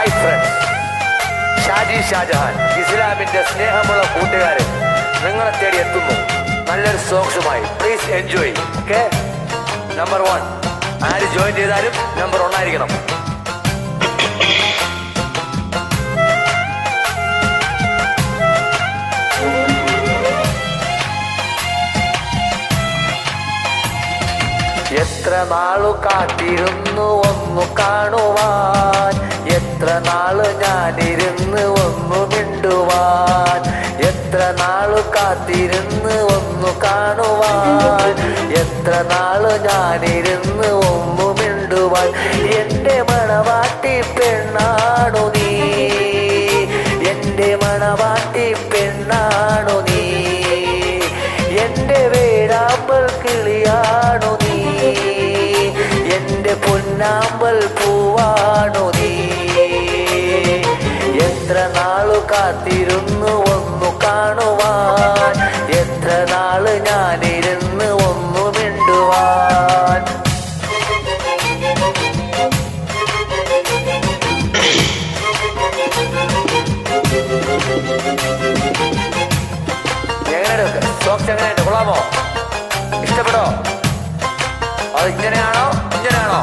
Hi friends, Shaji Shah Jahan ഇസ്ലാമിന്റെ സ്നേഹമുള്ള കൂട്ടുകാരെ നിങ്ങളെ തേടി എത്തുന്നു നല്ലൊരു സോങ്സുമായി. Please enjoy. ഓക്കെ, നമ്പർ 1 ആര് ജോയിൻ ചെയ്താലും നമ്പർ 1 ആയിരിക്കണം. എത്ര നാളു കാത്തിരുന്നു ഒന്നു കാണുവാൻ, എത്ര നാള് ഞാനിരുന്ന് ഒന്നു മിണ്ടുവാൻ. എത്ര നാളു കാത്തിരുന്ന് ഒന്നു കാണുവാൻ, എത്ര നാള് ഞാനിരുന്ന് ഒന്നു മിണ്ടുവാൻ. എന്റെ മണവാട്ടി പെണ്ണാണു നീ, എന്റെ മണവാട്ടി പെണ്ണാണു നീ, എന്റെ വേഴാമ്പൽ കിളിയാണു നീ, എന്റെ പൊന്നാമ്പൽ പൂവാണു നീ. എത്ര നാളു കാത്തിരുന്നു ഒന്നു കാണുവാൻ, എത്ര നാള് ഞാനിരുന്ന് ഒന്നു മിണ്ടുവാൻ. എങ്ങനെയുണ്ട് സോങ്സ്? എങ്ങനെയുണ്ട്? കൊള്ളാമോ? ഇഷ്ടപ്പെടോ? അത് ഇങ്ങനെയാണോ ഇങ്ങനെയാണോ?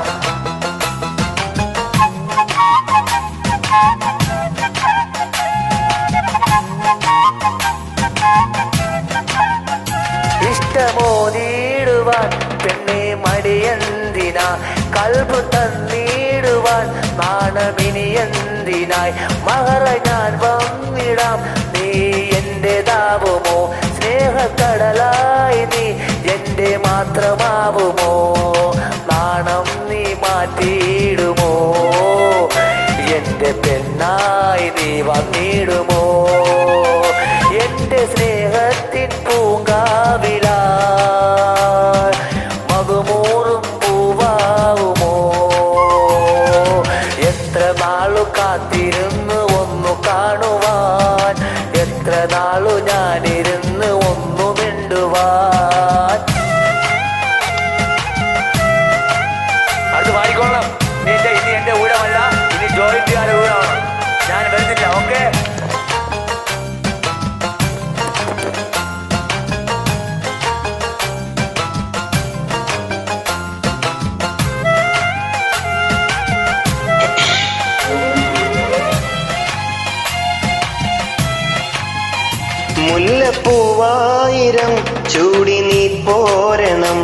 ഇഷ്ടമോ നീടുവാൻ പെണ്ണെ മടിയെന്തിനാ, കൽബ് തന്നീടുവാൻ നാണമിനി എന്തിനായി. മഹറ ഞാൻ വന്നിടാം, നീ എന്റേതാവുമോ? സ്നേഹക്കടലായി നീ എന്റെ മാത്രമാവുമോ? നാണം നീ മാറ്റിയിടുമോ? എന്റെ പെണ്ണായി നീ വന്നിടുമോ? എന്റെ സ്നേഹത്തിൻ പൂങ്കാവില മകുമൂറും പൂവാവുമോ? എത്ര നാളു കാത്തിരുന്ന് ഒന്നു കാണുവാൻ, എത്ര നാളു ഞാനിരുന്ന് ഒന്നു മിണ്ടുവാൻ. അത് പാടിക്കൊള്ളാം. ഇനി എന്റെ ഊഴമല്ല, ഇനി ജോയിന്റുകാരുടെ ഊഴമാണ്. ഞാൻ വരുന്നില്ല. ഓക്കെ, മുല്ലപ്പൂവായിരം ചൂടി നീ പോരണം,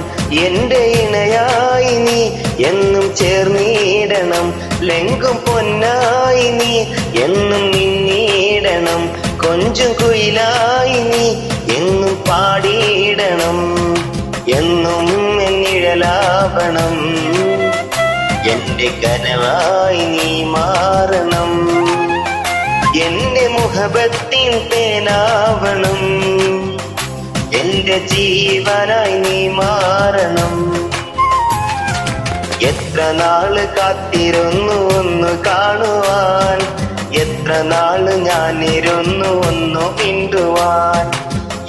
എന്റെ ഇണയായി നീ എന്നും ചേർന്നിടണം. ലെങ്കും പൊന്നായി നീ എന്നും മിന്നിടണം, കൊഞ്ചും കുയിലായി നീ എന്നും പാടിയിടണം. എന്നും എന്നിഴലാവണം, എന്റെ കനവായി നീ മാറണം. എന്റെ മുഹബത്തിൻ തേനാവണം, എന്റെ ജീവനായി നീ മാറണം. എത്ര നാള് കാത്തിരുന്നു ഒന്ന് കാണുവാൻ, എത്ര നാള് ഞാനിരുന്നു ഒന്നു മിണ്ടുവാൻ.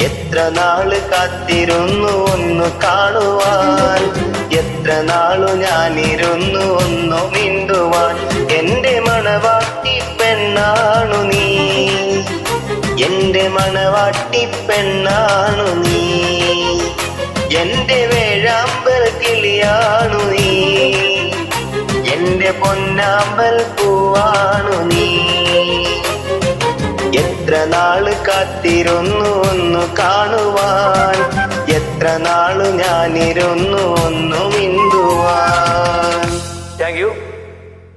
എത്ര നാള് കാത്തിരുന്നു ഒന്ന് കാണുവാൻ, എത്ര നാളു ഞാനിരുന്നു ഒന്നു മിണ്ടുവാൻ. എന്റെ മണവാട്ടി പെണ്ണാണു നീ, എന്റെ മണവാട്ടി പെണ്ണാണു നീ, എന്റെ വേഴാമ്പൽ കിളിയാണു നീ, എന്റെ പൊന്നാമ്പൽ പൂവാണു നീ. എത്ര നാള് കാത്തിരുന്നു ഒന്നു കാണുവാൻ, എത്ര നാളു ഞാനിരുന്നു ഒന്നു മിണ്ടുവാൻ. Thank you.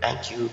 Thank U.